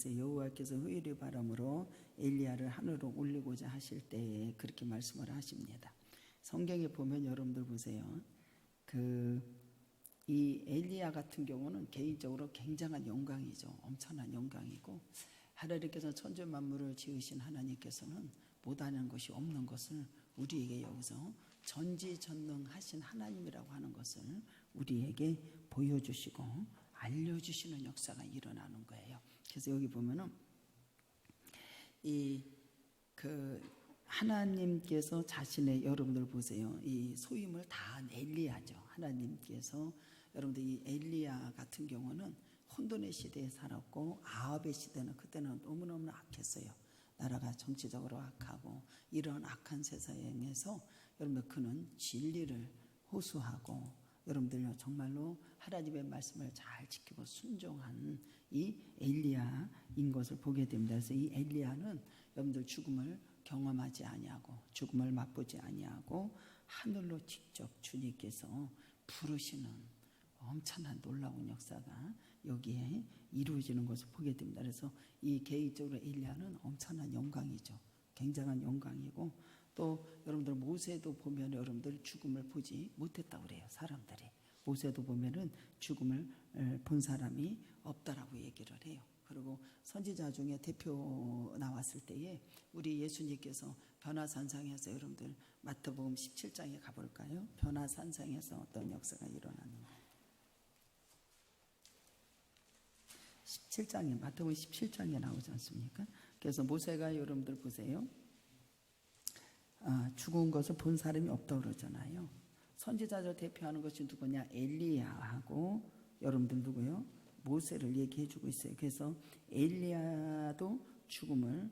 보세요. 여호와께서 후일의 바람으로 엘리야를 하늘로 올리고자 하실 때에 그렇게 말씀을 하십니다. 성경에 보면 여러분들 보세요. 이 엘리야 같은 경우는 개인적으로 굉장한 영광이죠. 엄청난 영광이고, 하나님께서 천지 만물을 지으신 하나님께서는 못하는 것이 없는 것을 우리에게 여기서 전지전능하신 하나님이라고 하는 것을 우리에게 보여주시고 알려주시는 역사가 일어나는 거예요. 그래서 여기 보면은 하나님께서 자신의, 여러분들 보세요. 이 소임을 다한 엘리야죠. 하나님께서 여러분들 이 엘리야 같은 경우는 혼돈의 시대에 살았고, 아합의 시대는 그때는 너무너무 악했어요. 나라가 정치적으로 악하고, 이런 악한 세상에서 여러분들 그는 진리를 호소하고, 여러분들 정말로 하나님의 말씀을 잘 지키고 순종한 이 엘리야인 것을 보게 됩니다. 그래서 이 엘리야는 여러분들 죽음을 경험하지 아니하고, 죽음을 맛보지 아니하고, 하늘로 직접 주님께서 부르시는 엄청난 놀라운 역사가 여기에 이루어지는 것을 보게 됩니다. 그래서 이 개인적으로 엘리야는 엄청난 영광이죠. 굉장한 영광이고, 또 여러분들 모세도 보면 여러분들 죽음을 보지 못했다고 그래요. 사람들이 모세도 보면은 죽음을 본 사람이 없다라고 얘기를 해요. 그리고 선지자 중에 대표 나왔을 때에 우리 예수님께서 변화산상에서, 여러분들 마태복음 17장에 가볼까요? 변화산상에서 어떤 역사가 일어나는가. 17장에, 마태복음 17장에 나오지 않습니까? 그래서 모세가, 여러분들 보세요, 죽은 것을 본 사람이 없다고 그러잖아요. 선지자를 대표하는 것이 누구냐? 엘리야하고 여러분들 누구요? 모세를 얘기해 주고 있어요. 그래서 엘리야도 죽음을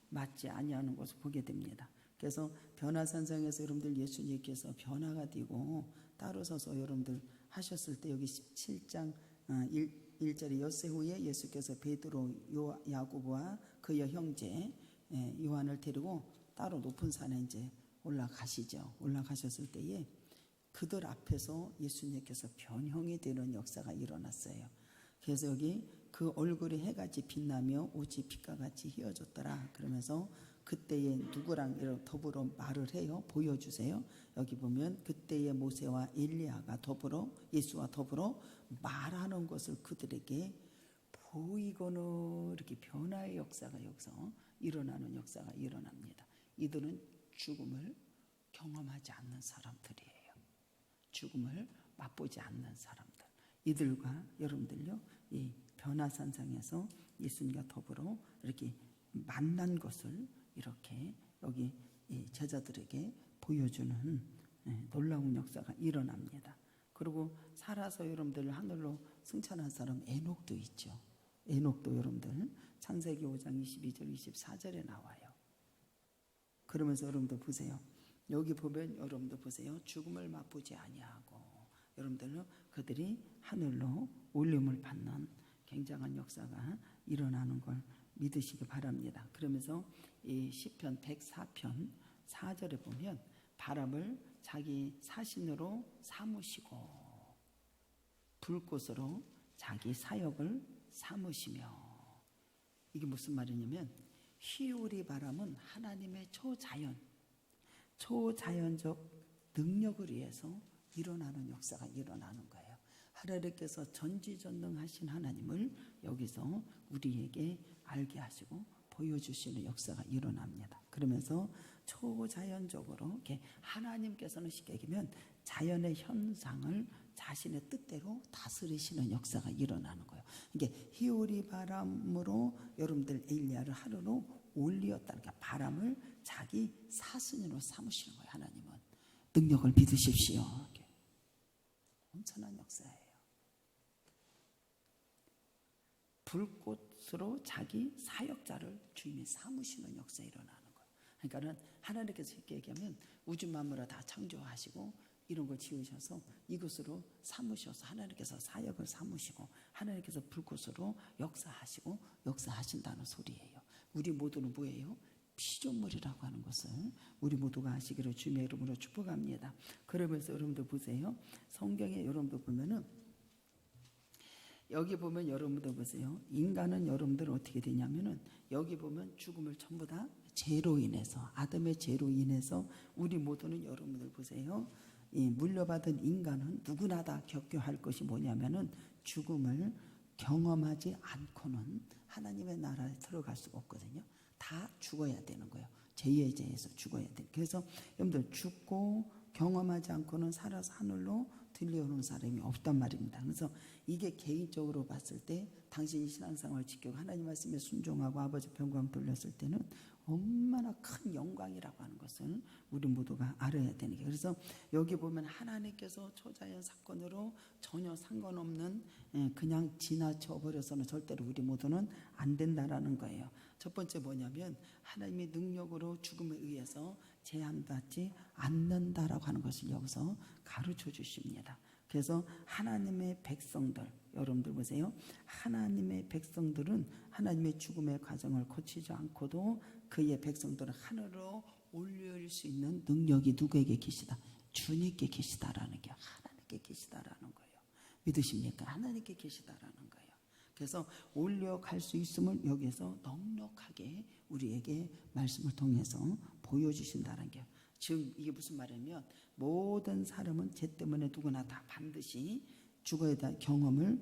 맞지 아니하는 것을 보게 됩니다. 그래서 변화산상에서 여러분들 예수님께서 변화가 되고 따로 서서 여러분들 하셨을 때, 여기 17장 1절에 엿새 후에 예수께서 베드로, 야고보와 그의 형제 요한을 데리고 따로 높은 산에 이제 올라가시죠. 올라가셨을 때에 그들 앞에서 예수님께서 변형이 되는 역사가 일어났어요. 그래서 여기 그 얼굴이 해같이 빛나며 옷이 빛과 같이 휘어졌더라. 그러면서 그때에 누구랑 더불어 말을 해요. 보여주세요. 여기 보면 그때의 모세와 엘리야가 더불어, 예수와 더불어 말하는 것을 그들에게 보이고는, 이렇게 변화의 역사가 여기서 일어나는 역사가 일어납니다. 이들은 죽음을 경험하지 않는 사람들이에요. 죽음을 맛보지 않는 사람들. 이들과 여러분들요, 이 변화산상에서 예수님과 더불어 이렇게 만난 것을 이렇게 여기 제자들에게 보여주는 놀라운 역사가 일어납니다. 그리고 살아서 여러분들 하늘로 승천한 사람 에녹도 있죠. 에녹도 여러분들 창세기 5장 22절 24절에 나와요. 그러면서 여러분들 보세요. 여기 보면 여러분들 보세요. 죽음을 맛보지 아니하고 여러분들은 그들이 하늘로 올림을 받는 굉장한 역사가 일어나는 걸 믿으시기 바랍니다. 그러면서 이 시편 104편 4절에 보면 바람을 자기 사신으로 삼으시고 불꽃으로 자기 사역을 삼으시며, 이게 무슨 말이냐면 히오리 바람은 하나님의 초자연적 능력을 위해서 일어나는 역사가 일어나는 거예요. 하나님께서 전지전능하신 하나님을 여기서 우리에게 알게 하시고 보여주시는 역사가 일어납니다. 그러면서 초자연적으로 이렇게 하나님께서는 쉽게 얘기하면 자연의 현상을 자신의 뜻대로 다스리시는 역사가 일어나는 거예요. 이게 히오리 바람으로 여러분들 엘리야를 하루로 올리었다니까, 바람을 자기 사신으로 삼으시는 거예요. 하나님은 능력을 믿으십시오. 엄청난 역사예요. 불꽃으로 자기 사역자를 주님이 삼으시는 역사가 일어나는 거예요. 그러니까는 하나님께서 쉽게 얘기하면 우주 만물을 다 창조하시고 이런 걸 지으셔서 이것으로 삼으셔서 하나님께서 사역을 삼으시고 하나님께서 불꽃으로 역사하시고 역사하신다는 소리예요. 우리 모두는 뭐예요? 피조물이라고 하는 것을 우리 모두가 아시기를 주님의 이름으로 축복합니다. 그러면서 여러분들 보세요. 성경에 여러분들 보면은 여기 보면 여러분들 보세요. 인간은 여러분들 어떻게 되냐면은 여기 보면 죽음을 전부 다 죄로 인해서, 아담의 죄로 인해서 우리 모두는 여러분들 보세요. 이 물려받은 인간은 누구나 다 겪어야 할 것이 뭐냐면은 죽음을 경험하지 않고는 하나님의 나라에 들어갈 수가 없거든요. 다 죽어야 되는 거예요. 죄의 죄에서 죽어야 돼. 그래서 여러분들 죽고 경험하지 않고는 살아서 하늘로 들려오는 사람이 없단 말입니다. 그래서 이게 개인적으로 봤을 때 당신이 신앙생활을 지키고 하나님 말씀에 순종하고 아버지 평강 돌렸을 때는 얼마나 큰 영광이라고 하는 것을 우리 모두가 알아야 되는 게, 그래서 여기 보면 하나님께서 초자연 사건으로 전혀 상관없는 그냥 지나쳐 버려서는 절대로 우리 모두는 안 된다라는 거예요. 첫 번째 뭐냐면 하나님의 능력으로 죽음에 의해서 제한받지 않는다라고 하는 것을 여기서 가르쳐 주십니다. 그래서 하나님의 백성들, 여러분들 보세요. 하나님의 백성들은 하나님의 죽음의 과정을 거치지 않고도 그의 백성들은 하늘로 올릴 수 있는 능력이 누구에게 계시다? 주님께 계시다라는 게, 하나님께 계시다라는 거예요. 믿으십니까? 하나님께 계시다라는 거예요. 그래서 올려갈 수 있음을 여기서 넉넉하게 우리에게 말씀을 통해서 보여주신다는 게, 즉 이게 무슨 말이냐면 모든 사람은 죄 때문에 누구나 다 반드시 죽어야 될 죽음을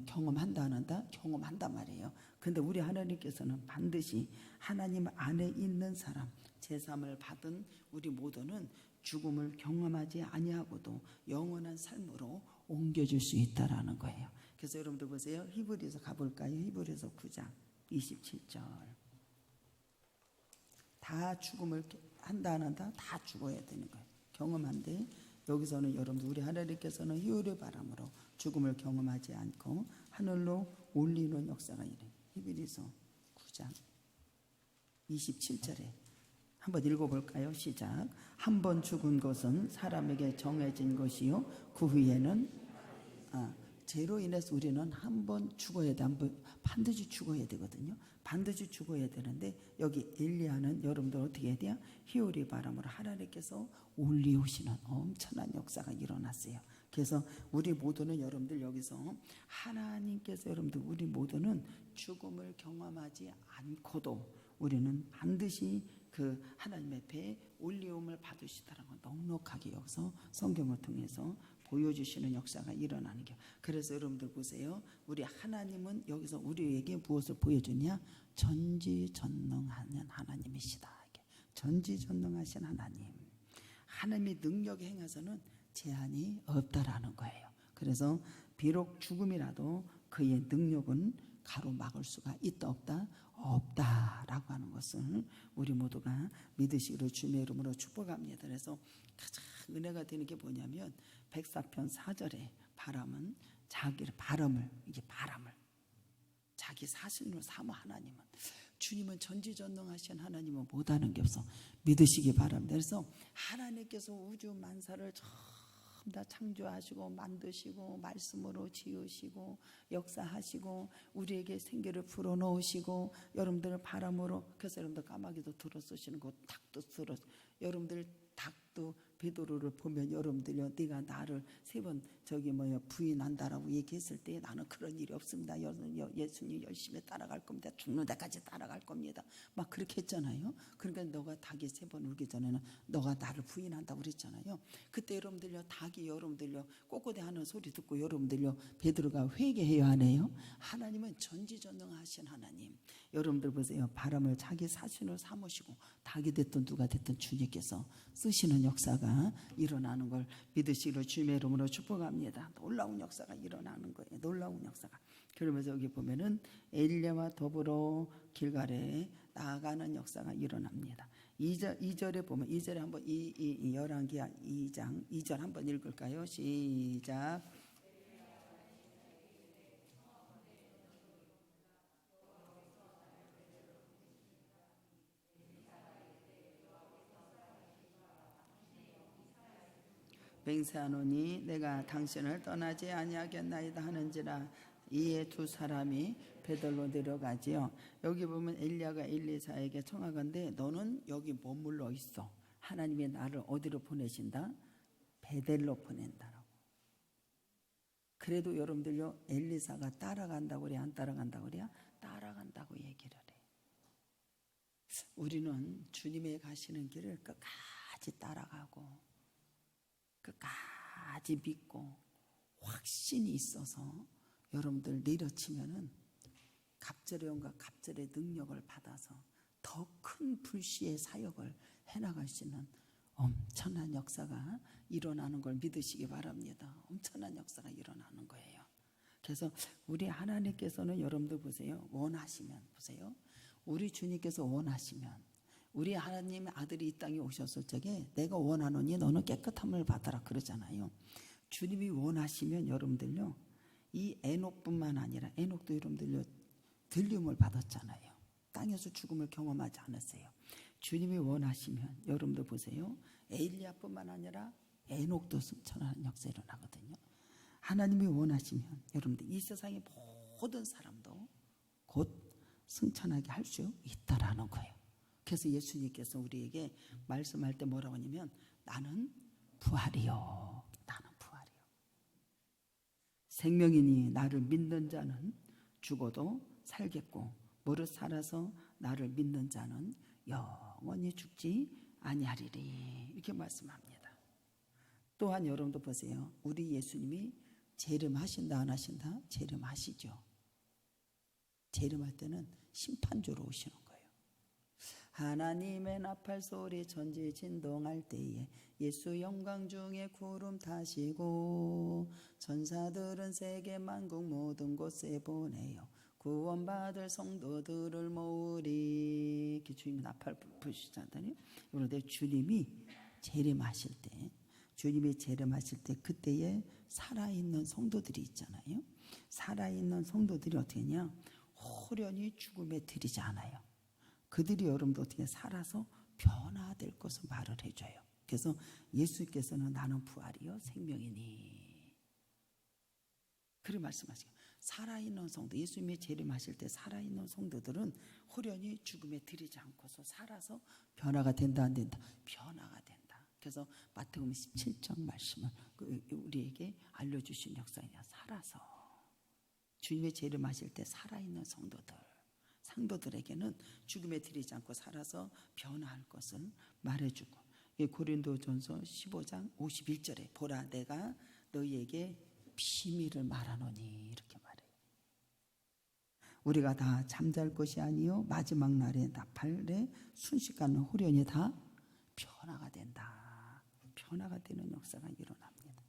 경험한단 말이에요. 근데 우리 하나님께서는 반드시 하나님 안에 있는 사람, 제3을 받은 우리 모두는 죽음을 경험하지 아니하고도 영원한 삶으로 옮겨줄 수 있다라는 거예요. 그래서 여러분들 보세요. 히브리서 가볼까요? 히브리서 9장 27절. 다 죽음을 한다 안 한다? 다 죽어야 되는 거예요. 경험한데 여기서는 여러분들 우리 하나님께서는 희열의 바람으로 죽음을 경험하지 않고 하늘로 올리는 역사가 이래. 히브리서 9장 27절에 한번 읽어볼까요? 시작. 한 번 죽은 것은 사람에게 정해진 것이요 그 후에는 죄로 인해서 우리는 한 번 죽어야 돼. 반드시 죽어야 되거든요. 반드시 죽어야 되는데 여기 엘리야는 여러분들 어떻게 해야 돼요? 희열의 바람으로 하나님께서 올리우시는 엄청난 역사가 일어났어요. 그래서 우리 모두는 여러분들 여기서 하나님께서 여러분들 우리 모두는 죽음을 경험하지 않고도 우리는 반드시 그 하나님의 배에 올리움을 받으시다라는 걸 넉넉하게 여기서 성경을 통해서 보여주시는 역사가 일어나는 게, 그래서 여러분들 보세요. 우리 하나님은 여기서 우리에게 무엇을 보여주냐? 전지전능하는 하나님이시다. 전지전능하신 하나님, 하나님의 능력에 행해서는 제한이 없다라는 거예요. 그래서 비록 죽음이라도 그의 능력은 가로막을 수가 있다 없다? 없다라고 하는 것을 우리 모두가 믿으시기를 주님의 이름으로 축복합니다. 그래서 가장 은혜가 되는 게 뭐냐면 백사편 4절에 바람은 바람을 자기 사실로 삼아 하나님은, 주님은 전지전능하신 하나님은 못하는 게 없어. 믿으시기 바랍니다. 그래서 하나님께서 우주 만사를 전부 다 창조하시고 만드시고 말씀으로 지으시고 역사하시고 우리에게 생기를 불어넣으시고 여러분들 바람으로, 그래서 여러분들 까마귀도 들어쓰시는 거, 닭도 들어, 여러분들 닭도 베드로를 보면 여러분들요, 네가 나를 3번 부인한다라고 얘기했을 때 나는 그런 일이 없습니다. 예수님 열심히 따라갈 겁니다. 죽는 데까지 따라갈 겁니다. 막 그렇게 했잖아요. 그러니까 너가 닭이 3번 울기 전에는 너가 나를 부인한다고 그랬잖아요. 그때 여러분들요, 닭이 여러분들요 꼬꼬대하는 소리 듣고 여러분들요 베드로가 회개해야 하네요. 하나님은 전지전능하신 하나님, 여러분들 보세요. 바람을 자기 사신으로 삼으시고 닭이 됐든 누가 됐든 주님께서 쓰시는 역사가 일어나는 걸 믿으시기를 주님의 이름으로 축복합니다. 놀라운 역사가 일어나는 거예요. 놀라운 역사가. 그러면서 여기 보면은 엘리야와 더불어 길갈에 나아가는 역사가 일어납니다. 2절에 보면 2절에 한번 열왕기하 2장 2절 한번 읽을까요? 시작. 맹세하노니 내가 당신을 떠나지 아니하겠나이다 하는지라. 이에 두 사람이 베들로 내려가지요. 여기 보면 엘리야가 엘리사에게 청하건대 너는 여기 머물러 있어. 하나님이 나를 어디로 보내신다? 베델로 보낸다라고. 그래도 여러분들요, 엘리사가 따라간다고 그래, 안 따라간다고 그래? 따라간다고 얘기를 해. 우리는 주님의 가시는 길을 끝까지 따라가고 끝까지 믿고 확신이 있어서 여러분들 내려치면은 갑절의 영과 갑절의 능력을 받아서 더 큰 불씨의 사역을 해나갈 수 있는 엄청난 역사가 일어나는 걸 믿으시기 바랍니다. 엄청난 역사가 일어나는 거예요. 그래서 우리 하나님께서는 여러분들 보세요. 원하시면 보세요. 우리 주님께서 원하시면 우리 하나님 아들이 이 땅에 오셨을 적에 내가 원하노니 너는 깨끗함을 받아라 그러잖아요. 주님이 원하시면 여러분들요, 이 에녹뿐만 아니라 에녹도 여러분들요 들림을 받았잖아요. 땅에서 죽음을 경험하지 않았어요. 주님이 원하시면 여러분들 보세요. 엘리야뿐만 아니라 에녹도 승천하는 역사 일어나거든요. 하나님이 원하시면 여러분들 이 세상의 모든 사람도 곧 승천하게 할 수 있다라는 거예요. 그래서 예수님께서 우리에게 말씀할 때 뭐라고 하냐면 나는 부활이요. 나는 부활이요. 생명이니 나를 믿는 자는 죽어도 살겠고 무릇 살아서 나를 믿는 자는 영원히 죽지 아니하리리 이렇게 말씀합니다. 또한 여러분도 보세요. 우리 예수님이 재림하신다 안 하신다? 재림하시죠. 재림할 때는 심판주로 오시는 거예요. 하나님의 나팔 소리 천지 진동할 때에 예수 영광 중에 구름 타시고 천사들은 세계 만국 모든 곳에 보내요 구원받을 성도들을 모으리. 이렇게 주님이 나팔 부시잖아요. 그런데 주님이 재림하실 때 그때에 살아있는 성도들이 있잖아요. 살아있는 성도들이 어떻게 하냐? 호련히 죽음에 들이지 않아요. 그들이 여러분도 어떻게 살아서 변화될 것을 말을 해줘요. 그래서 예수께서는 나는 부활이요 생명이니 그렇게 말씀하시고 살아있는 성도, 예수님이 재림하실 때 살아있는 성도들은 호련히 죽음에 들이지 않고서 살아서 변화가 된다 안 된다? 변화가 된다. 그래서 마태복음 17장 말씀을 우리에게 알려주신 역사이냐. 살아서 주님의 재림하실 때 살아있는 상도들에게는 죽음에 들이지 않고 살아서 변화할 것을 말해주고, 고린도전서 15장 51절에 보라 내가 너희에게 비밀을 말하노니 이렇게 말해요. 우리가 다 잠잘 것이 아니요 마지막 날에 나팔에 순식간에 호련히 다 변화가 된다. 변화가 되는 역사가 일어납니다.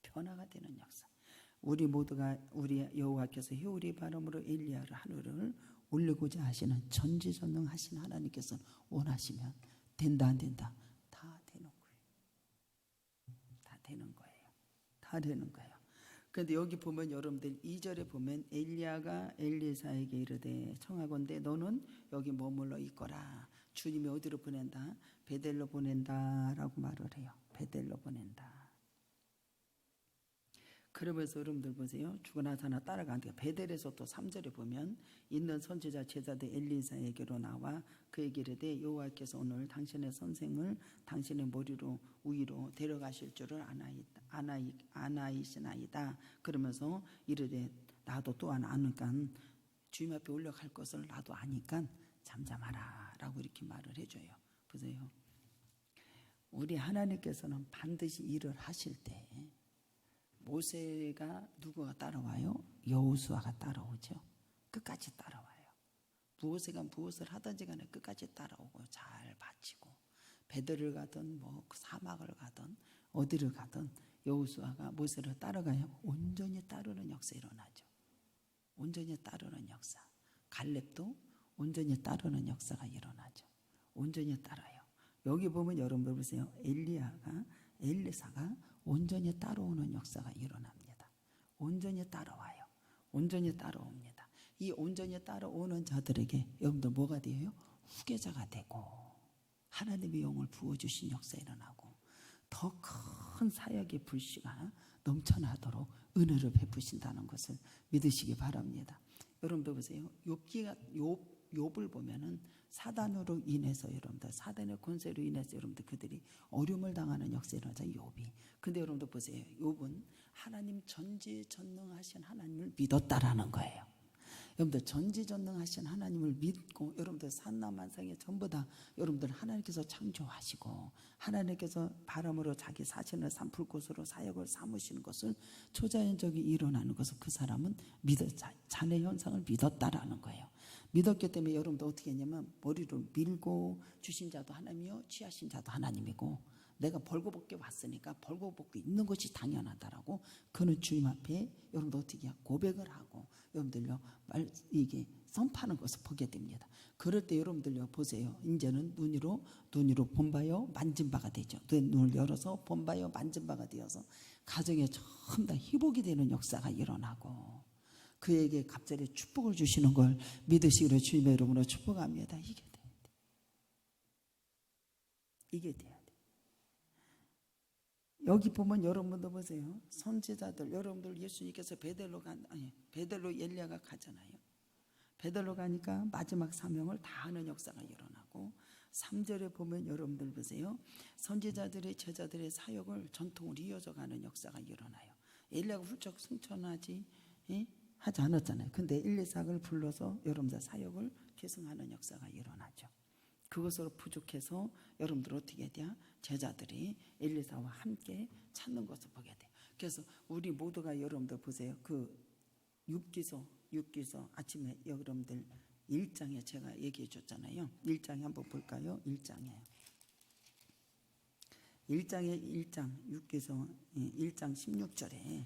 변화가 되는 역사. 우리 모두가 우리 여호와께서 회오리 바람으로 엘리야를 하늘을 올리고자 하시는 전지전능하신 하나님께서 원하시면 된다 안 된다? 다 되는 거예요. 다 되는 거예요. 다 되는 거예요. 그런데 여기 보면 여러분들 2절에 보면 엘리야가 엘리사에게 이르되 청하건대 너는 여기 머물러 있거라. 주님이 어디로 보낸다? 베델로 보낸다라고 말을 해요. 베델로 보낸다. 그러면서 여러분들 보세요. 죽으나 사나 따라가는데 베델에서 또 3절에 보면 있는 선지자 제자들 엘리사에게로 나와 그에게 이르되 여호와께서 오늘 당신의 선생을 당신의 머리로 위로 데려가실 줄을 아나이시나이다. 그러면서 이르되 나도 또한 아니까 주님 앞에 올라갈 것을 나도 아니까 잠잠하라 라고 이렇게 말을 해줘요. 보세요. 우리 하나님께서는 반드시 일을 하실 때 모세가 누구가 따라와요? 여호수아가 따라오죠. 끝까지 따라와요. 모세가 무엇을 하든지 간에 끝까지 따라오고 잘 바치고 베델을 가든 뭐 사막을 가든 어디를 가든 여호수아가 모세를 따라가요. 온전히 따르는 역사 일어나죠. 온전히 따르는 역사. 갈렙도 온전히 따르는 역사가 일어나죠. 온전히 따라요. 여기 보면 여러분들 보세요. 엘리사가 온전히 따라오는 역사가 일어납니다. 온전히 따라와요. 온전히 따라옵니다. 이 온전히 따라오는 자들에게 여러분들 뭐가 돼요? 후계자가 되고 하나님의 영을 부어주신 역사 일어나고 더 큰 사역의 불씨가 넘쳐나도록 은혜를 베푸신다는 것을 믿으시기 바랍니다. 여러분들 보세요. 욥을 보면은 사단으로 인해서 여러분들, 사단의 권세로 인해서 여러분들 그들이 어려움을 당하는 역사라죠, 욥이. 근데 여러분들 보세요. 욥은 하나님 전지전능하신 하나님을 믿었다라는 거예요. 여러분들 전지전능하신 하나님을 믿고, 여러분들 산나만상에 전부 다 여러분들 하나님께서 창조하시고 하나님께서 바람으로 자기 사신을 산 불꽃으로 사역을 삼으시는 것을 초자연적이 일어나는 것을 그 사람은 자네 현상을 믿었다라는 거예요. 믿었기 때문에 여러분들 어떻게 했냐면 머리로 밀고, 주신 자도 하나님이요 취하신 자도 하나님이고, 내가 벌거벗게 왔으니까 벌거벗고 있는 것이 당연하다라고 그는 주님 앞에 여러분들 어떻게 고백을 하고 여러분들요 이게 선포하는 것을 보게 됩니다. 그럴 때 여러분들요 보세요. 이제는 눈으로 본바요 만진 바가 되죠. 눈을 열어서 본바요 만진 바가 되어서 가정에 전부 다 회복이 되는 역사가 일어나고, 그에게 갑자기 축복을 주시는 걸 믿으시기로 주님의 이름으로 축복합니다. 이게 돼야 돼. 이게 돼야 돼. 여기 보면 여러분도 보세요. 선지자들, 여러분들 예수님께서 베델로 엘리야가 가잖아요. 베델로 가니까 마지막 사명을 다하는 역사가 일어나고, 3절에 보면 여러분들 보세요. 선지자들의 제자들의 사역을 전통으로 이어져가는 역사가 일어나요. 엘리야가 훌쩍 승천하지 하지 않았잖아요. 근데 엘리사를 불러서 여러분들 사역을 계승하는 역사가 일어나죠. 그것으로 부족해서 여러분들 어떻게 해야 돼요? 제자들이 엘리사와 함께 찾는 것을 보게 돼요. 그래서 우리 모두가 여러분들 보세요. 그 욥기서 아침에 여러분들 1장에 제가 얘기해 줬잖아요. 1장에 한번 볼까요? 1장에 욥기서 1장 16절에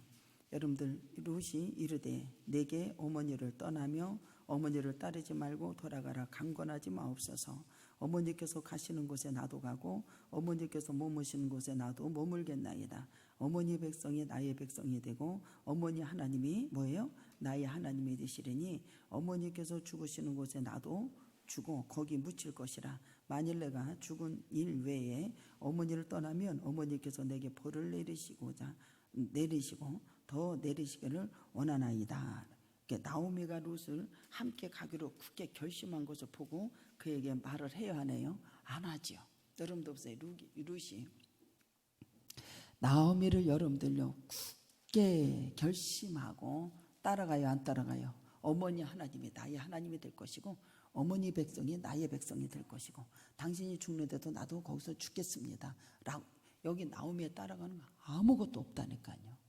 여러분들 룻이 이르되 내게 어머니를 떠나며 어머니를 따르지 말고 돌아가라. 강권하지 마옵소서. 어머니께서 가시는 곳에 나도 가고 어머니께서 머무시는 곳에 나도 머물겠나이다. 어머니 백성이 나의 백성이 되고 어머니 하나님이 뭐예요? 나의 하나님이 되시리니 어머니께서 죽으시는 곳에 나도 죽어 거기 묻힐 것이라. 만일 내가 죽은 일 외에 어머니를 떠나면 어머니께서 내게 벌을 내리시고 더 내리시기를 원하나이다. 나오미가 룻을 함께 가기로 굳게 결심한 것을 보고 그에게 말을 해야 하네요. 안 하죠. 여러분도 보세요. 룻이 나오미를 여러분들요 굳게 결심하고 따라가요, 안 따라가요? 어머니 하나님이 나의 하나님이 될 것이고 어머니 백성이 나의 백성이 될 것이고 당신이 죽는데도 나도 거기서 죽겠습니다 라고 여기 나오미에 따라가는 거 아무것도 없다니까요.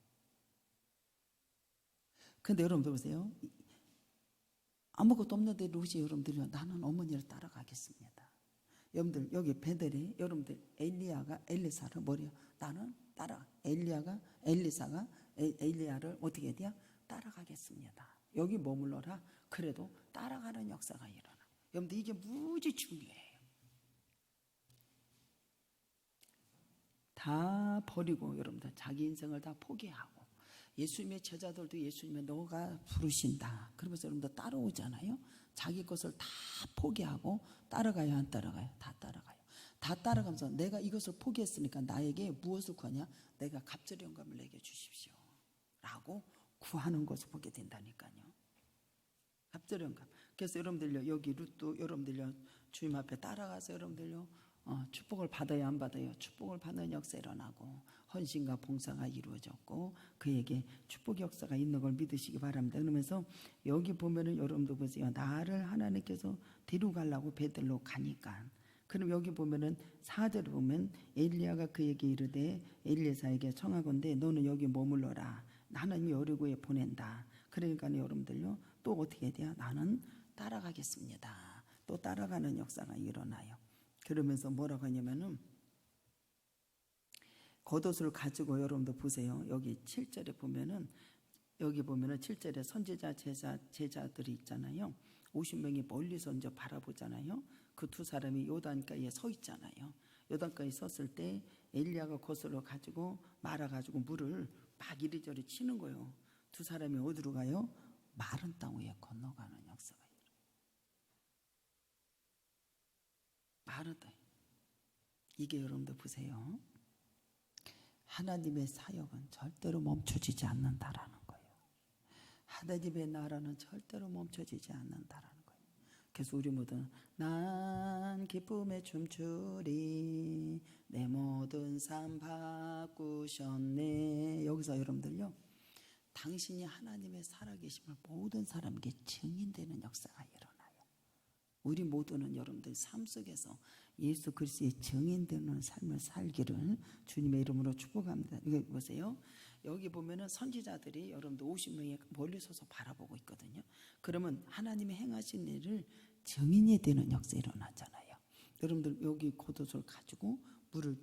근데 여러분들 보세요. 아무것도 없는데 룻이 여러분들요 나는 어머니를 따라가겠습니다. 여러분들 여기 베델에 여러분들 엘리야가 엘리사를 나는 엘리사가 엘리야를 어떻게 해야 돼요? 따라가겠습니다. 여기 머물러라. 그래도 따라가는 역사가 일어나. 여러분들 이게 무지 중요해요. 다 버리고 여러분들 자기 인생을 다 포기하고 예수님의 제자들도 예수님의 너가 부르신다 그러면서 여러분들 따라오잖아요. 자기 것을 다 포기하고 따라가요, 안 따라가요? 다 따라가요. 다 따라가면서 내가 이것을 포기했으니까 나에게 무엇을 구하냐? 내가 갑절의 영감을 내게 주십시오 라고 구하는 것을 보게 된다니까요. 갑절의 영감. 그래서 여러분들요 여기 룻도 여러분들요 주님 앞에 따라가서 여러분들요 축복을 받아야 안 받아요? 축복을 받는 역사 일어나고 헌신과 봉사가 이루어졌고 그에게 축복 역사가 있는 걸 믿으시기 바랍니다. 그러면서 여기 보면은 여러분도 보세요. 나를 하나님께서 데려가려고 베들로 가니까. 그럼 여기 보면은 4절에 보면 엘리야가 그에게 이르되 엘리사에게 청하건대 너는 여기 머물러라. 하나님이 여리고에 보낸다. 그러니까 여러분들요 또 어떻게 해야 돼요? 나는 따라가겠습니다. 또 따라가는 역사가 일어나요. 그러면서 뭐라고 하냐면은 겉옷을 가지고 여러분도 보세요. 여기 7절에 보면은 7절에 선지자 제자들이 있잖아요. 50명이 멀리서 이제 바라보잖아요. 그 두 사람이 요단가에 서 있잖아요. 요단가에 섰을 때 엘리야가 겉옷을 가지고 말아가지고 물을 막 이리저리 치는 거예요. 두 사람이 어디로 가요? 마른 땅 위에 건너가는 역사가 있어요. 마른 땅. 이게 여러분들 보세요. 하나님의 사역은 절대로 멈춰지지 않는다라는 거예요. 하나님의 나라는 절대로 멈춰지지 않는다라는 거예요. 그래서 우리 모두 난 기쁨에 춤추리 내 모든 삶 바꾸셨네. 여기서 여러분들요, 당신이 하나님의 살아계심을 모든 사람에게 증인되는 역사가 일어나요. 우리 모두는 여러분들 삶 속에서 예수 그리스도의 증인되는 삶을 살기를 주님의 이름으로 축복합니다. 이거 보세요. 여기 보면은 선지자들이 여러분들 50명이 멀리 서서 바라보고 있거든요. 그러면 하나님의 행하신 일을 증인이 되는 역사 일어나잖아요. 여러분들 여기 겉옷을 가지고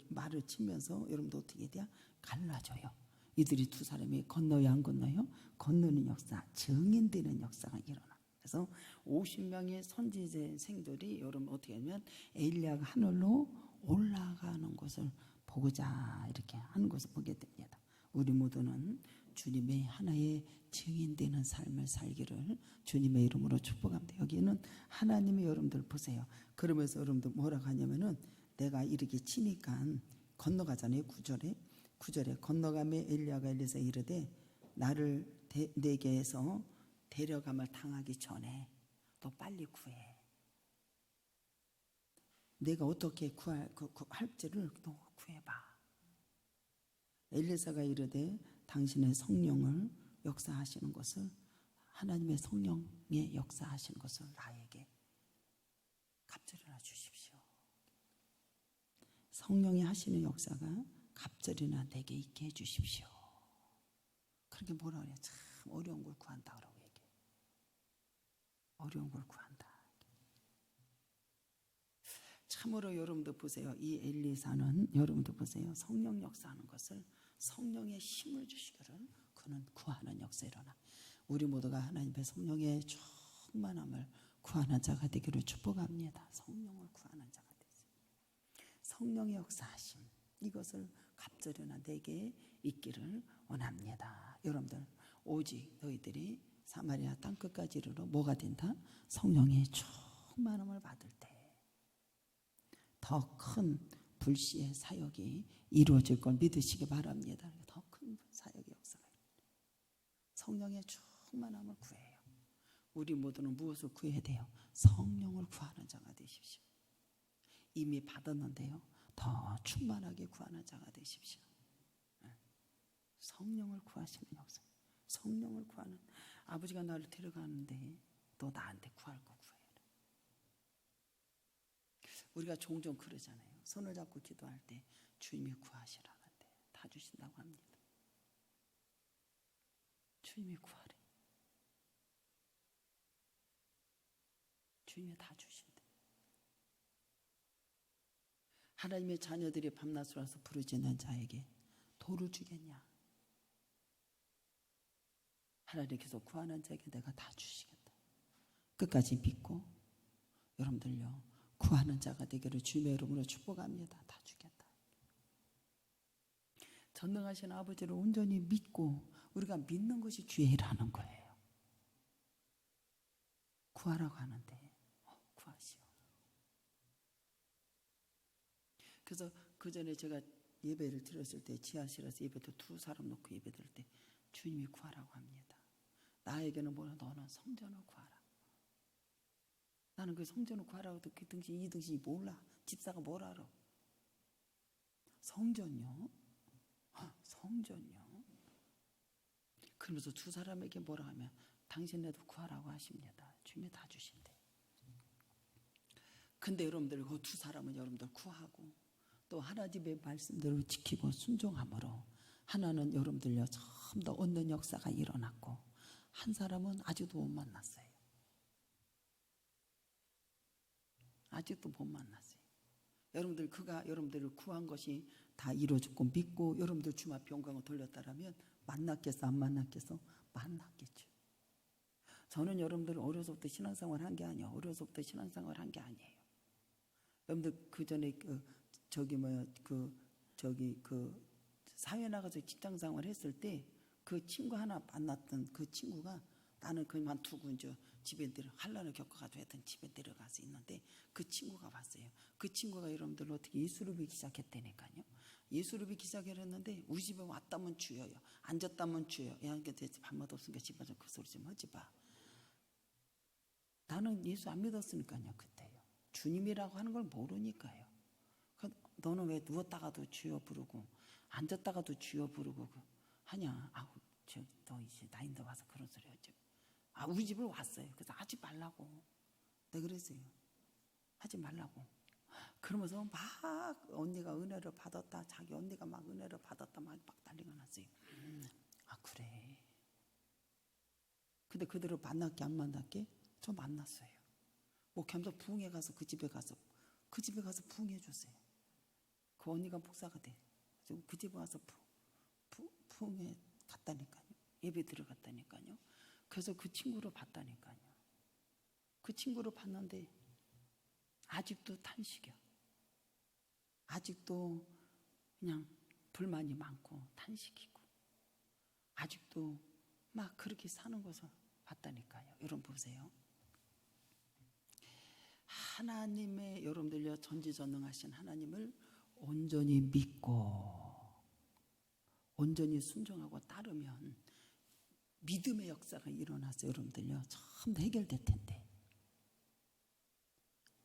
말을 치면서 여러분들 어떻게 돼요? 갈라져요. 이들이 두 사람이 건너야 안 건너요? 건너는 역사, 증인되는 역사가 일어나. 그래서 50명의 선지자생들이 여러분 어떻게 하면 엘리야가 하늘로 올라가는 것을 보고자 이렇게 하는 것을 보게 됩니다. 우리 모두는 주님의 하나의 증인되는 삶을 살기를 주님의 이름으로 축복합니다. 여기는 하나님이 여러분들 보세요. 그러면서 여러분들 뭐라고 하냐면은 내가 이렇게 치니까 건너가잖아요. 9절에 건너가며 엘리야가 엘리사에 이르되 나를 내게에서 데려감을 당하기 전에 또 빨리 구해. 내가 어떻게 할지를 또 구해봐. 엘리사가 이르되 당신의 성령을 역사하시는 것을, 하나님의 성령의 역사하시는 것을 나에게 갑절이나 주십시오. 성령이 하시는 역사가 갑절이나 내게 있게 해주십시오. 그렇게 뭐라 그래요? 참 어려운 걸 구한다 그러고 얘기해. 어려운 걸 구한다. 참으로 여러분들 보세요. 이 엘리사는 여러분들 보세요. 성령 역사하는 것을, 성령의 힘을 주시기를 그는 구하는 역사 일어나. 우리 모두가 하나님의 성령의 충만함을 구하는 자가 되기를 축복합니다. 성령을 구하는 자가 되세요. 성령의 역사하심, 이것을 갑절이나 내게 있기를 원합니다. 여러분들 오직 너희들이 사마리아 땅끝까지 이르러 뭐가 된다? 성령의 충만함을 받을 때 더 큰 불씨의 사역이 이루어질 걸 믿으시기 바랍니다. 더 큰 사역의 역사가 성령의 충만함을 구해요. 우리 모두는 무엇을 구해야 돼요? 성령을 구하는 자가 되십시오. 이미 받았는데요, 더 충만하게 구하는 자가 되십시오. 성령을 구하시는 역사. 성령을 구하는, 아버지가 나를 데려가는데 너 나한테 구할 거 구해라. 우리가 종종 그러잖아요. 손을 잡고 기도할 때 주님이 구하시라는데 다 주신다고 합니다. 주님이 구하래. 주님이 다 주신대. 하나님의 자녀들이 밤낮을 와서 부르짖는 자에게 돌을 주겠냐? 하나님께서 구하는 자에게 내가 다 주시겠다. 끝까지 믿고 여러분들요, 구하는 자가 되기를 주님의 이름으로 축복합니다. 다 주겠다. 전능하신 아버지를 온전히 믿고 우리가 믿는 것이 주의 일하는 거예요. 구하라고 하는데 구하시오. 그래서 그 전에 제가 예배를 드렸을 때 지하실에서 예배도 두 사람 놓고 예배 드릴 때 주님이 구하라고 합니다. 나에게는 뭐냐? 너는 성전을 구하라. 나는 그 성전을 구하라고 그 등신 이 등신이 몰라. 집사가 뭘 알아? 성전요? 성전요? 그러면서 두 사람에게 뭐라 하면 당신네도 구하라고 하십니다. 주님이 다 주신대. 근데 여러분들 그 두 사람은 여러분들 구하고 또 하나님의 말씀대로 지키고 순종함으로 하나는 여러분들요 좀 더 얻는 역사가 일어났고 한 사람은 아직도 못 만났어요. 아직도 못 만났어요. 여러분들 그가 여러분들을 구한 것이 다 이루어졌고 믿고 여러분들 주님 앞에 영광을 돌렸다라면 만났겠어 안 만났겠어? 만났겠죠. 저는 여러분들 어려서부터 신앙생활 한 게 아니에요. 어려서부터 신앙생활 한 게 아니에요. 여러분들 그 전에 사회 나가서 직장생활 했을 때 그 친구 하나 만났던 그 친구가 나는 그만두고 이제 집에 환란을 겪어가지고 하여튼 집에 내려가서 있는데 그 친구가 봤어요. 그 친구가 여러분들 어떻게 예수를 믿기 시작했다니까요. 예수를 믿기 시작했는데 우리 집에 왔다면 주여요. 앉았다면 주여. 야, 이게 밥맛 없으니까 집에 좀 그 소리 좀 하지 마. 나는 예수 안 믿었으니까요. 그때요. 주님이라고 하는 걸 모르니까요. 너는 왜 누웠다가도 주여 부르고 앉았다가도 주여 부르고 하냐. 아우 너 이제 나이인데 와서 그런 소리 하지. 우리 집을 왔어요. 그래서 하지 말라고. 내가 그랬어요. 하지 말라고. 그러면서 막 언니가 은혜를 받았다. 자기 언니가 막 은혜를 받았다. 막 난리가 났어요. 그래. 근데 그대로 만났게 안 만났게? 저 만났어요. 목회하면서 부흥회 가서 그 집에 가서 부흥해 줬어요. 그 언니가 목사가 돼. 그 집에 와서 부흥회 갔다니까요. 예배 들어갔다니까요. 그래서 그 친구를 봤다니까요. 그 친구를 봤는데 아직도 탄식이야. 아직도 그냥 불만이 많고 탄식이고 아직도 막 그렇게 사는 것을 봤다니까요. 여러분 보세요. 하나님의 여러분들요 전지전능하신 하나님을 온전히 믿고 온전히 순종하고 따르면 믿음의 역사가 일어나서 여러분들요 전부 해결될 텐데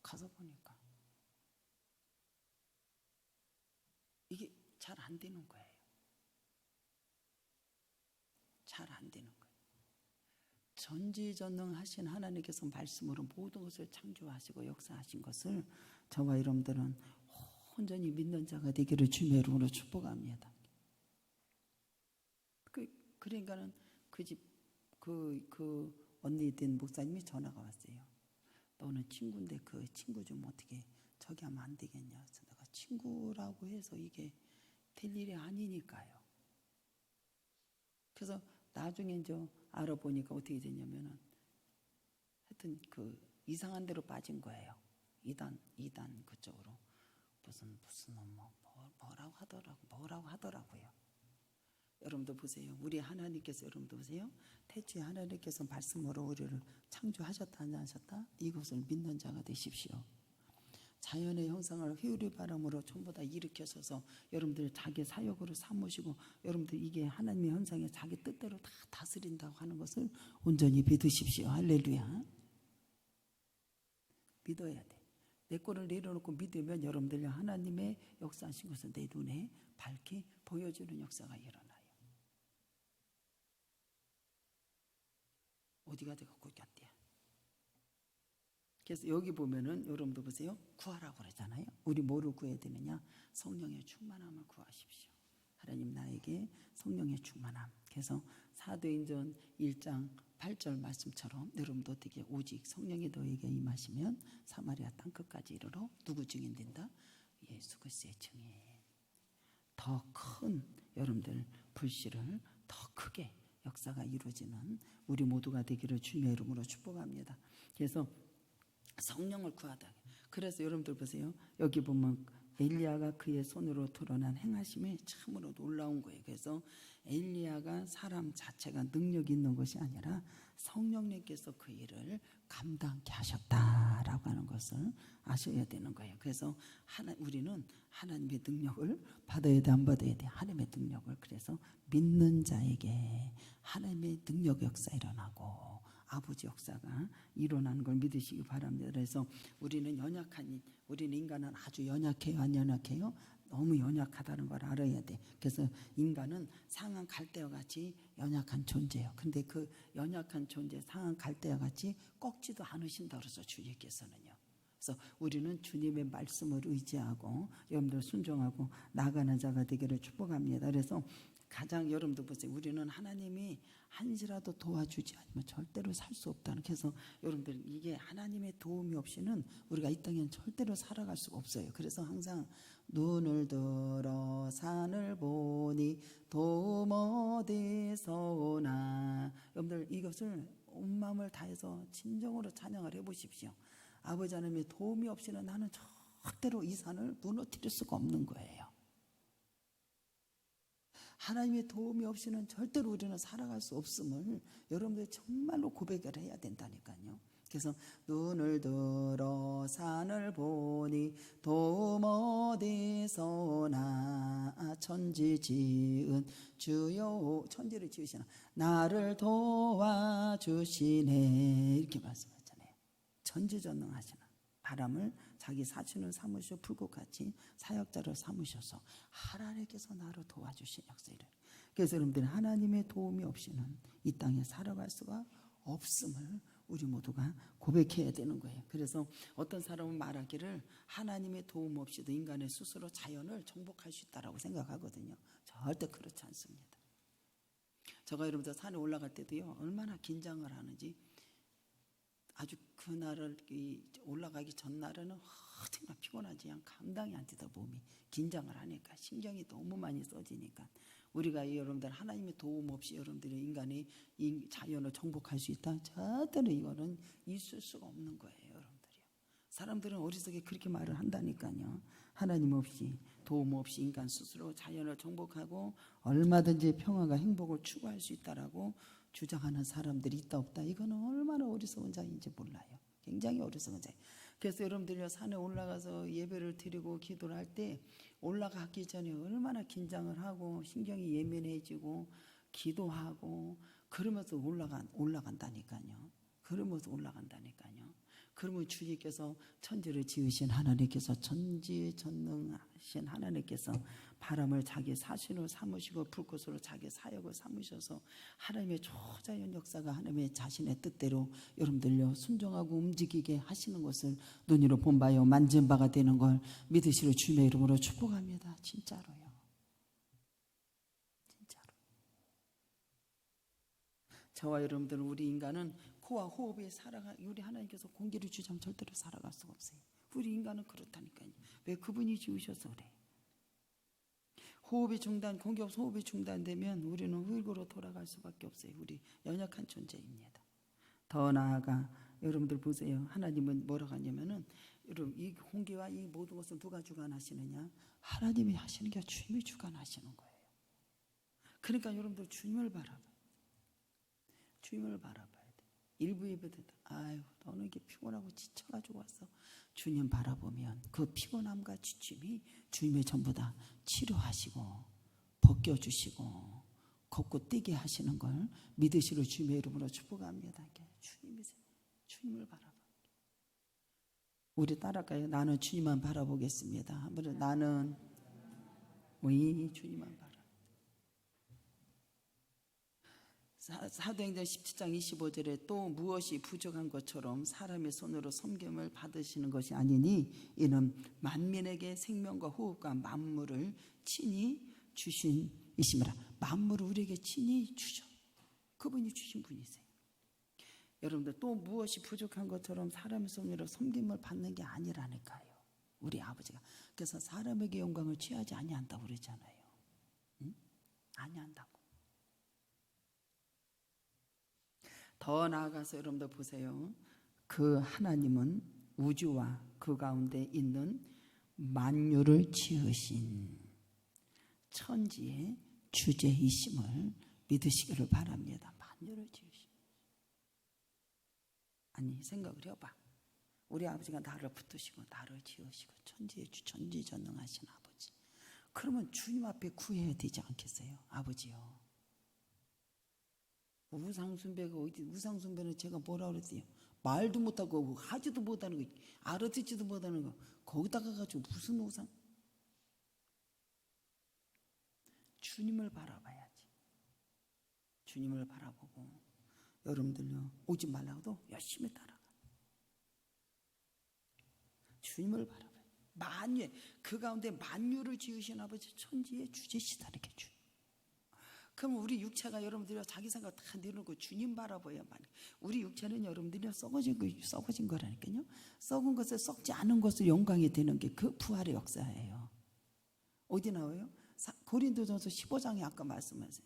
가서 보니까 이게 잘 안 되는 거예요. 잘 안 되는 거예요. 전지전능하신 하나님께서 말씀으로 모든 것을 창조하시고 역사하신 것을 저와 여러분들은 온전히 믿는 자가 되기를 주님의 이름으로 축복합니다. 그러니까는 그 언니 된 목사님이 전화가 왔어요. 너는 친구인데 그 친구 좀 어떻게 저기 하면 안 되겠냐. 그래서 내가 친구라고 해서 이게 될 일이 아니니까요. 그래서 나중에 이제 알아보니까 어떻게 되냐면은 하여튼 그 이상한 데로 빠진 거예요. 이단 그쪽으로 무슨 뭐라고 하더라고요. 여러분도 보세요. 우리 하나님께서 여러분도 보세요. 태초에 하나님께서 말씀으로 우리를 창조하셨다 안 하셨다? 이것을 믿는 자가 되십시오. 자연의 형상을 회오리 바람으로 전부 다 일으켜서서 여러분들 자기 사역으로 삼으시고 여러분들 이게 하나님의 현상에 자기 뜻대로 다 다스린다고 하는 것을 온전히 믿으십시오. 할렐루야. 믿어야 돼. 내 거를 내려놓고 믿으면 여러분들 하나님의 역사하신 것을 내 눈에 밝게 보여주는 역사가 일어나요. 어디가 되고 꽂혔대요. 그래서 여기 보면은 여러분도 보세요. 구하라고 그러잖아요. 우리 뭐를 구해야 되느냐? 성령의 충만함을 구하십시오. 하나님 나에게 성령의 충만함. 그래서 사도행전 1장 8절 말씀처럼 여러분도 어떻게 오직 성령이 너에게 임하시면 사마리아 땅끝까지 이르러 누구 증인 된다? 예수 그리스도의 증인. 더 큰 여러분들 불씨를 더 크게 역사가 이루어지는 우리 모두가 되기를 주님의 이름으로 축복합니다. 그래서 성령을 구하다. 그래서 여러분들 보세요. 여기 보면 엘리야가 그의 손으로 드러난 행하심이 참으로 놀라운 거예요. 그래서 엘리야가 사람 자체가 능력이 있는 것이 아니라 성령님께서 그 일을 감당케 하셨다라고 하는 것을 아셔야 되는 거예요. 그래서 우리는 하나님의 능력을 받아야 돼, 안 받아야 돼? 하나님의 능력을. 그래서 믿는 자에게 하나님의 능력 역사 일어나고 아버지 역사가 일어나는 걸 믿으시기 바랍니다. 그래서 우리는 인간은 아주 연약해요. 안 연약해요? 너무 연약하다는 걸 알아야 돼. 그래서 인간은 상한 갈대와 같이 연약한 존재예요. 근데 그 연약한 존재, 상한 갈대와 같이 꺾지도 않으신다 그래서 주님께서는요. 그래서 우리는 주님의 말씀을 의지하고 여러분들 순종하고 나가는 자가 되기를 축복합니다. 그래서 가장 여러분들 보세요. 우리는 하나님이 한시라도 도와주지 않으면 절대로 살 수 없다는. 그래서 여러분들 이게 하나님의 도움이 없이는 우리가 이 땅에는 절대로 살아갈 수가 없어요. 그래서 항상 눈을 들어 산을 보니 도움 어디서 오나. 여러분들 이것을 온 마음을 다해서 진정으로 찬양을 해보십시오. 아버지 하나님의 도움이 없이는 나는 절대로 이 산을 무너뜨릴 수가 없는 거예요. 하나님의 도움이 없이는 절대로 우리는 살아갈 수 없음을 여러분들 정말로 고백을 해야 된다니까요. 그래서 눈을 들어 산을 보니 도움 어디서 오나. 천지 지은 주여. 천지를 지으시나 나를 도와주시네. 이렇게 말씀하잖아요. 전지전능하시는 바람을 자기 사신을 삼으시고 불꽃같이 사역자를 삼으셔서 하나님께서 나를 도와주신 역사를. 그래서 여러분들 하나님의 도움이 없이는 이 땅에 살아갈 수가 없음을 우리 모두가 고백해야 되는 거예요. 그래서 어떤 사람은 말하기를 하나님의 도움 없이도 인간의 스스로 자연을 정복할 수 있다고 생각하거든요. 절대 그렇지 않습니다. 제가 여러분들 산에 올라갈 때도요, 얼마나 긴장을 하는지. 아주 그날을 올라가기 전날에는 정말 피곤하지, 그냥 감당이 안 되다. 몸이 긴장을 하니까 신경이 너무 많이 써지니까. 우리가 여러분들 하나님의 도움 없이 여러분들이 인간이 이 자연을 정복할 수 있다? 절대로 이거는 있을 수가 없는 거예요, 여러분들이요. 사람들은 어리석게 그렇게 말을 한다니까요. 하나님 없이 도움 없이 인간 스스로 자연을 정복하고 얼마든지 평화가 행복을 추구할 수 있다라고 주장하는 사람들이 있다 없다. 이거는 얼마나 어리석은 자인지 몰라요. 굉장히 어리석은 자예요. 그래서 여러분들이 산에 올라가서 예배를 드리고 기도를 할 때 올라가기 전에 얼마나 긴장을 하고 신경이 예민해지고 기도하고 그러면서 올라간다니까요. 그러면서 올라간다니까요. 그러면 주님께서 천지를 지으신 하나님께서 전지전능하신 하나님께서 바람을 자기 사신으로 삼으시고 불꽃으로 자기 사역을 삼으셔서 하나님의 초자연 역사가 하나님의 자신의 뜻대로 여러분들요 순종하고 움직이게 하시는 것을 눈으로 본 바요 만진 바가 되는 걸 믿으시러 주님의 이름으로 축복합니다. 진짜로요. 진짜로. 저와 여러분들 우리 인간은 코와 호흡에 살아가. 우리 하나님께서 공기를 주자면 절대로 살아갈 수가 없어요. 우리 인간은 그렇다니까요. 왜 그분이 지으셔서 그래. 호흡이 중단, 공기 없어 호흡이 중단되면 우리는 흙으로 돌아갈 수밖에 없어요. 우리 연약한 존재입니다. 더 나아가 여러분들 보세요. 하나님은 뭐라고 하냐면은 여러분 이 공기와 이 모든 것을 누가 주관하시느냐? 하나님이 하시는 게 주님이 주관하시는 거예요. 그러니까 여러분들 주님을 바라봐요. 주님을 바라봐야 돼. 일부 예배들 아유 너는 이렇게 피곤하고 지쳐가지고 왔어. 주님 바라보면 그 피곤함과 지침이 주님의 전부 다 치료하시고 벗겨주시고 걷고 뛰게 하시는 걸 믿으시러 주님의 이름으로 축복합니다. 주님이세요. 주님을 바라봐. 우리 따라가요. 나는 주님만 바라보겠습니다. 한번 나는 왜 주님만 바라. 사도행전 17장 25절에 또 무엇이 부족한 것처럼 사람의 손으로 섬김을 받으시는 것이 아니니 이는 만민에게 생명과 호흡과 만물을 친히 주신 이심이라. 만물을 우리에게 친히 주셔. 그분이 주신 분이세요. 여러분들 또 무엇이 부족한 것처럼 사람의 손으로 섬김을 받는 게 아니라니까요. 우리 아버지가. 그래서 사람에게 영광을 취하지 아니한다고 그러잖아요. 응? 아니한다고. 더 나아가서 여러분들 보세요. 그 하나님은 우주와 그 가운데 있는 만유를 지으신 천지의 주제이심을 믿으시기를 바랍니다. 만유를 지으신. 아니 생각을 해봐. 우리 아버지가 나를 붙드시고 나를 지으시고 천지의 주 전지전능하신 아버지. 그러면 주님 앞에 구해야 되지 않겠어요? 아버지요. 우상숭배가 어디? 우상숭배는 제가 뭐라 그랬어요? 말도 못하고 하지도 못하는 거, 알아듣지도 못하는 거 거기다가 가지고 무슨 우상? 주님을 바라봐야지. 주님을 바라보고 여러분들요 오지 말라고도 열심히 따라가. 주님을 바라봐요. 만유의 그 가운데 만유를 지으신 아버지 천지의 주제시다 이렇게 주. 그럼 우리 육체가 여러분들이 자기 생각 다 내놓고 주님 바라봐야만. 우리 육체는 여러분들이 썩어진 거라니까요. 썩은 것을 썩지 않은 것을 영광이 되는 게 그 부활의 역사예요. 어디 나와요? 고린도전서 15장에 아까 말씀하세요.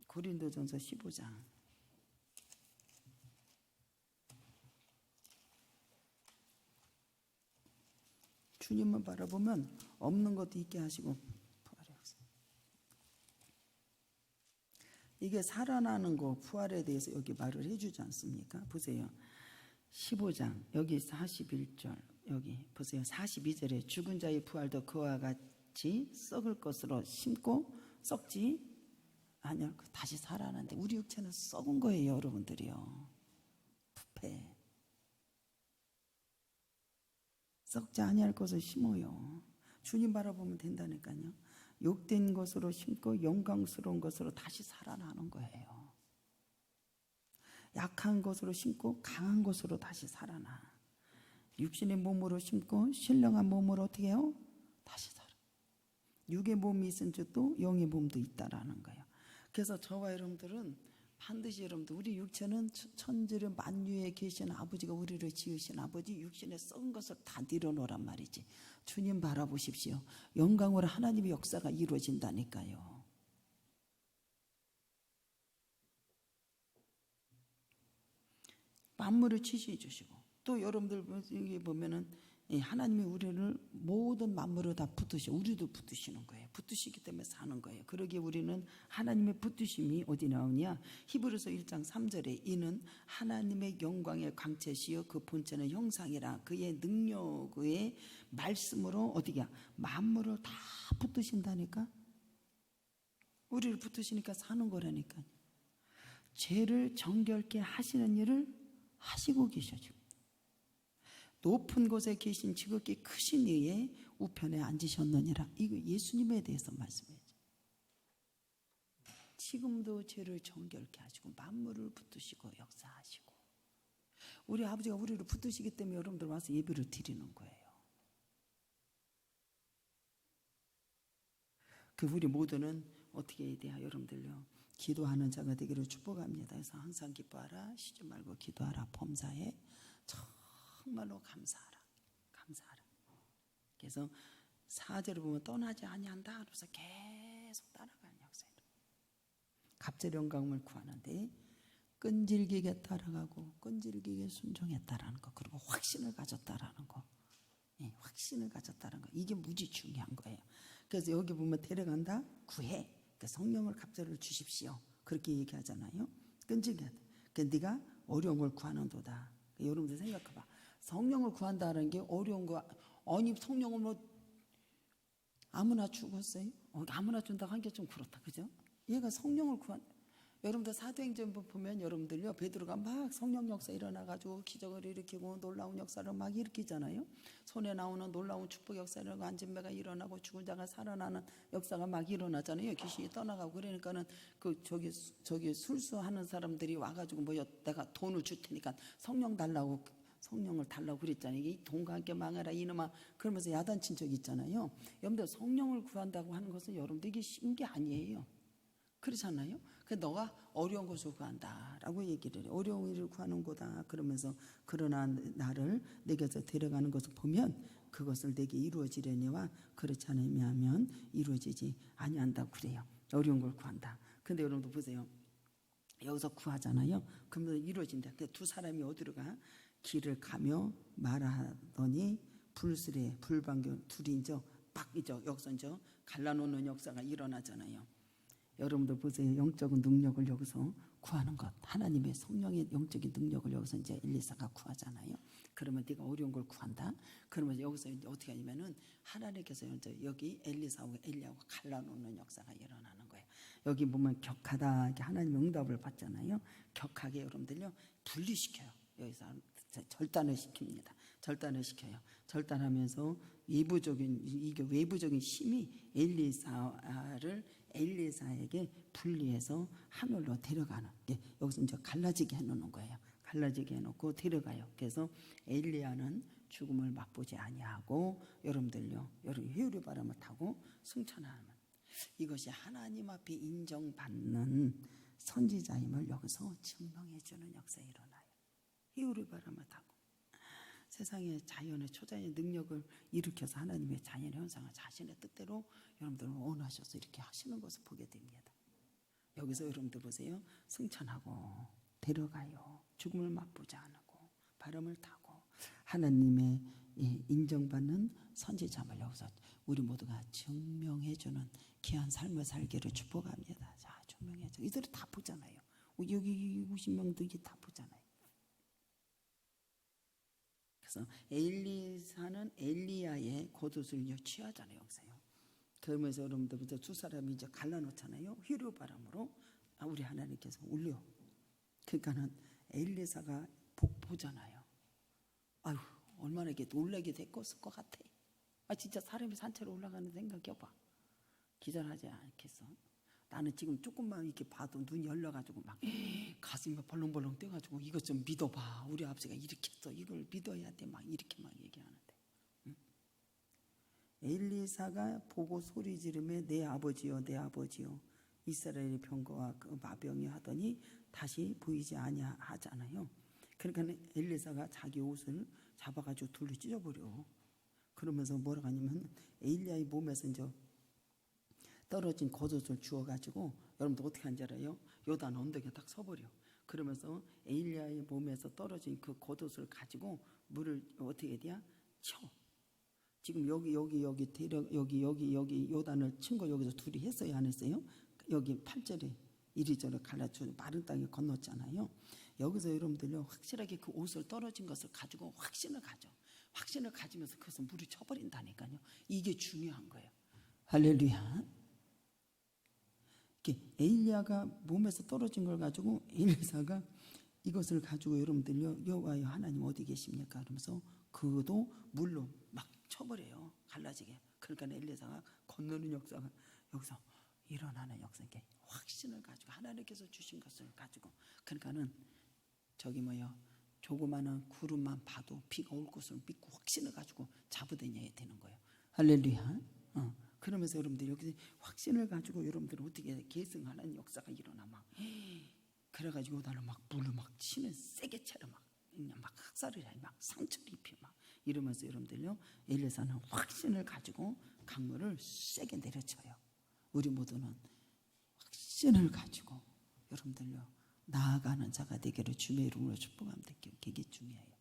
고린도전서 15장. 주님만 바라보면 없는 것도 있게 하시고 부활의 역사. 이게 살아나는 거 부활에 대해서 여기 말을 해주지 않습니까? 보세요. 15장 여기 41절 여기 보세요. 42절에 죽은 자의 부활도 그와 같이 썩을 것으로 심고 썩지 아니요 다시 살아나는데 우리 육체는 썩은 거예요. 여러분들이요. 부패 썩지 아니할 것을 심어요. 주님 바라보면 된다니까요. 욕된 것으로 심고 영광스러운 것으로 다시 살아나는 거예요. 약한 것으로 심고 강한 것으로 다시 살아나. 육신의 몸으로 심고 신령한 몸으로 어떻게 해요? 다시 살아. 육의 몸이 있은 줄도 영의 몸도 있다라는 거예요. 그래서 저와 여러분들은 반드시 여러분들 우리 육체는 천지를 만유에 계신 아버지가 우리를 지으신 아버지 육신에 썩은 것을 다 내려놓으란 말이지. 주님 바라보십시오. 영광으로 하나님의 역사가 이루어진다니까요. 만물을 지시해 주시고 또 여러분들 여기 보면은 하나님이 우리를 모든 만물을 다 붙드시고 우리도 붙드시는 거예요. 붙드시기 때문에 사는 거예요. 그러기에 우리는 하나님의 붙드심이 어디 나오냐? 히브리서 1장 3절에 이는 하나님의 영광의 광채시여 그 본체는 형상이라 그의 능력의 말씀으로 어디야? 만물을 다 붙드신다니까. 우리를 붙드시니까 사는 거라니까요. 죄를 정결케 하시는 일을 하시고 계셔요. 높은 곳에 계신 지극히 크신 이의 우편에 앉으셨느니라. 이거 예수님에 대해서 말씀해요. 지금도 죄를 정결케 하시고 만물을 붙드시고 역사하시고 우리 아버지가 우리를 붙드시기 때문에 여러분들 와서 예배를 드리는 거예요. 그 우리 모두는 어떻게 해야 돼요? 여러분들요. 기도하는 자가 되기를 축복합니다. 그래서 항상 기뻐하라, 쉬지 말고 기도하라, 범사에 정말로 감사하라. 그래서 4절을 보면 떠나지 아니한다 하면서 계속 따라가는 역사예요. 갑절의 영광을 구하는데 끈질기게 따라가고 끈질기게 순종했다라는 거, 그리고 확신을 가졌다라는 거. 확신을 가졌다는 거. 이게 무지 중요한 거예요. 그래서 여기 보면 데려간다, 구해. 그러니까 성령을 갑절을 주십시오. 그렇게 얘기하잖아요. 끈질기게. 그러니까 네가 어려운 걸 구하는도다. 그러니까 여러분들 생각해봐. 성령을 구한다는 게 어려운 거 아니 성령을 뭐 아무나 주겠어요? 아무나 준다고 한 게 좀 그렇다, 그죠? 얘가 성령을 구한. 여러분들 사도행전 보면 여러분들요 베드로가 막 성령 역사 일어나가지고 기적을 일으키고 놀라운 역사를 막 일으키잖아요. 손에 나오는 놀라운 축복 역사를 안진매가 일어나고 죽은 자가 살아나는 역사가 막 일어나잖아요. 귀신이 떠나가고. 그러니까는 그 저기 술수하는 사람들이 와가지고 뭐 내가 돈을 줄 테니까 성령을 달라고 그랬잖아요. 이 돈과 함께 망해라 이놈아, 그러면서 야단친 적이 있잖아요. 여러분들 성령을 구한다고 하는 것은 여러분들 이게 쉬운 게 아니에요. 그렇잖아요. 그래서 너가 어려운 것을 구한다라고 얘기를 해요. 어려운 일을 구하는 거다. 그러면서 그러나 나를 내게서 데려가는 것을 보면 그것을 내게 이루어지려니와 그렇지 않으면 이루어지지 아니한다고 그래요. 어려운 걸 구한다. 근데 여러분들 보세요. 여기서 구하잖아요. 그러면 이루어진다. 두 사람이 어디로 가? 길을 가며 말하더니 불술에 불방경 둘이 이제 막 이제 여기서 이제 갈라놓는 역사가 일어나잖아요. 여러분들 보세요. 영적인 능력을 여기서 구하는 것. 하나님의 성령의 영적인 능력을 여기서 이제 엘리사가 구하잖아요. 그러면 네가 어려운 걸 구한다. 그러면 여기서 이제 어떻게 하냐면은 하나님께서 이제 여기 엘리사하고 엘리야하고 갈라놓는 역사가 일어나는 거예요. 여기 보면 격하다. 하나님 응답을 받잖아요. 격하게 여러분들요 분리시켜요. 여기서 절단을 시킵니다. 절단을 시켜요. 절단하면서 외부적인 힘이 엘리사에게 분리해서 하늘로 데려가는 게 여기서 이제 갈라지게 해놓는 거예요. 갈라지게 해놓고 데려가요. 그래서 엘리야는 죽음을 맛보지 아니하고 여러분들요, 여러분 회오리 바람을 타고 승천하는 이것이 하나님 앞에 인정받는 선지자임을 여기서 증명해주는 역사가 일어나요. 회오리 바람을 타고 세상의 자연의 초자연의 능력을 일으켜서 하나님의 자연의 현상을 자신의 뜻대로 여러분들은 원하셔서 이렇게 하시는 것을 보게 됩니다. 여기서 여러분들 보세요. 승천하고 데려가요. 죽음을 맛보지 않고 바람을 타고 하나님의 인정받는 선지자임을 여기서 우리 모두가 증명해주는 귀한 삶을 살기를 축복합니다. 자, 증명해줘. 이들이 다 보잖아요. 여기 50명도 이게 다 보잖아요. 그래서 엘리사는 엘리야의 겉옷을 취하잖아요. 여기서요. 그러면서 여러분들 두 사람이 이제 갈라놓잖아요. 휘루 바람으로 우리 하나님께서 울려. 그러니까는 엘리사가 보잖아요. 아유 얼마나 이게 놀라게 됐을 것 같아. 진짜 사람이 산채로 올라가는 생각해봐. 기절하지 않겠어? 나는 지금 조금만 이렇게 봐도 눈이 열려가지고 막 가슴이 벌렁벌렁 뛰어가지고 이것 좀 믿어봐. 우리 아버지가 이렇게 했어. 이걸 믿어야 돼. 막 이렇게 막 얘기하는데. 응? 엘리사가 보고 소리 지르며 내 아버지요 내 아버지요 이스라엘의 병거와 그 마병이 하더니 다시 보이지 아니하잖아요. 그러니까 엘리사가 자기 옷을 잡아가지고 둘로 찢어버려. 그러면서 뭐라고 하냐면 엘리야의 몸에서 이제 떨어진 겉옷을 주워가지고 여러분들 어떻게 하는지 알아요? 요단 언덕에 딱 서버려. 그러면서 엘리야의 몸에서 떨어진 그 겉옷을 가지고 물을 어떻게 돼야 쳐. 지금 여기 대략 여기 요단을 친 거 여기서 둘이 했어요 안 했어요? 여기 8절에 이리저리 갈라주고 마른 땅에 건넜잖아요. 여기서 여러분들요 확실하게 그 옷을 떨어진 것을 가지고 확신을 가지면서 그것을 물을 쳐버린다니까요. 이게 중요한 거예요. 할렐루야. 엘리야가 몸에서 떨어진 걸 가지고 엘리사가 이것을 가지고 여러분들요 여호와여 하나님 어디 계십니까? 그러면서 그도 물로 막 쳐버려요. 갈라지게. 그러니까 엘리사가 건너는 역사가 여기서 일어나는 역사에 확신을 가지고 하나님께서 주신 것을 가지고 그러니까는 저기 조그마한 구름만 봐도 비가 올 것을 믿고 확신을 가지고 잡아다녀야 되는 거예요. 할렐루야. 그러면서 여러분들 여기서 확신을 가지고 여러분들 어떻게 계승하는 역사가 일어나 막 그래가지고 나는 막 물을 막 치는 세게 차려 막 그냥 막 학살을 해 막 상처를 입혀 막 이러면서 여러분들요 엘리사는 확신을 가지고 강물을 세게 내려쳐요. 우리 모두는 확신을 가지고 여러분들요 나아가는 자가 되기를 주님의 이름으로 축복합니다. 그게 중요해요.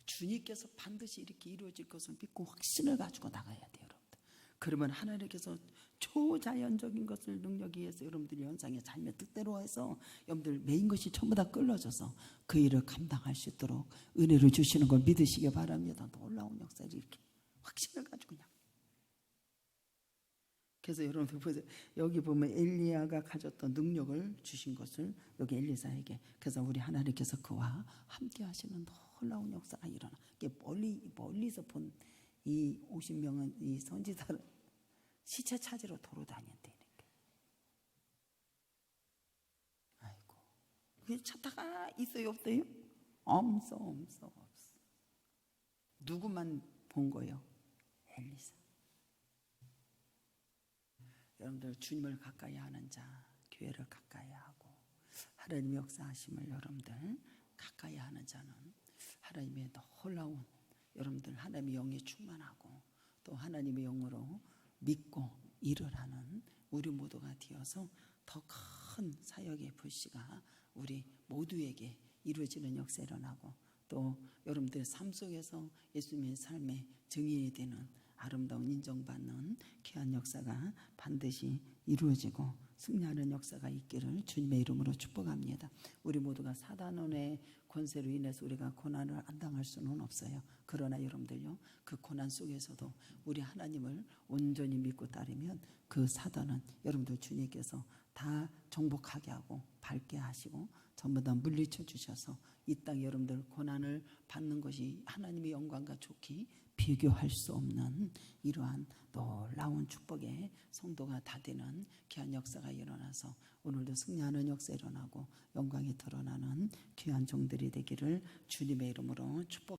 주님께서 반드시 이렇게 이루어질 것을 믿고 확신을 가지고 나가야 돼요, 여러분들. 그러면 하나님께서 초자연적인 것을 능력에 의해서 여러분들이 현상의 삶의 뜻대로 해서 여러분들 메인 것이 전부 다 끌어져서 그 일을 감당할 수 있도록 은혜를 주시는 걸 믿으시기 바랍니다. 놀라운 역사를 이렇게 확신을 가지고 그냥. 그래서 여러분들 보세요. 여기 보면 엘리야가 가졌던 능력을 주신 것을 여기 엘리사에게 그래서 우리 하나님께서 그와 함께 하시는 놀라운 역사가 일어나. 멀리서 본 이 50명은 이 선지자를 시체 찾으러 돌아다녔다니까. 아이고, 그 찾다가 있어요 없어요? 없어. 누구만 본 거예요? 엘리사. 여러분들 주님을 가까이 하는 자, 교회를 가까이 하고 하나님의 역사하심을 여러분들 가까이 하는 자는 하나님의 놀라운 여러분들 하나님의 영에 충만하고 또 하나님의 영으로 믿고 일을 하는 우리 모두가 되어서 더 큰 사역의 불씨가 우리 모두에게 이루어지는 역사 일어나고 또 여러분들의 삶 속에서 예수님의 삶의 증인이 되는 아름다운 인정받는 귀한 역사가 반드시 이루어지고 승리하는 역사가 있기를 주님의 이름으로 축복합니다. 우리 모두가 사단원의 권세로 인해서 우리가 고난을 안 당할 수는 없어요. 그러나 여러분들요 그 고난 속에서도 우리 하나님을 온전히 믿고 따르면 그 사단은 여러분들 주님께서 다 정복하게 하고 밝게 하시고 전부 다 물리쳐 주셔서 이 땅 여러분들 고난을 받는 것이 하나님의 영광과 좋기 비교할 수 없는 이러한 놀라운 축복의 성도가 다 되는 귀한 역사가 일어나서 오늘도 승리하는 역사 일어나고 영광이 드러나는 귀한 종들이 되기를 주님의 이름으로 축복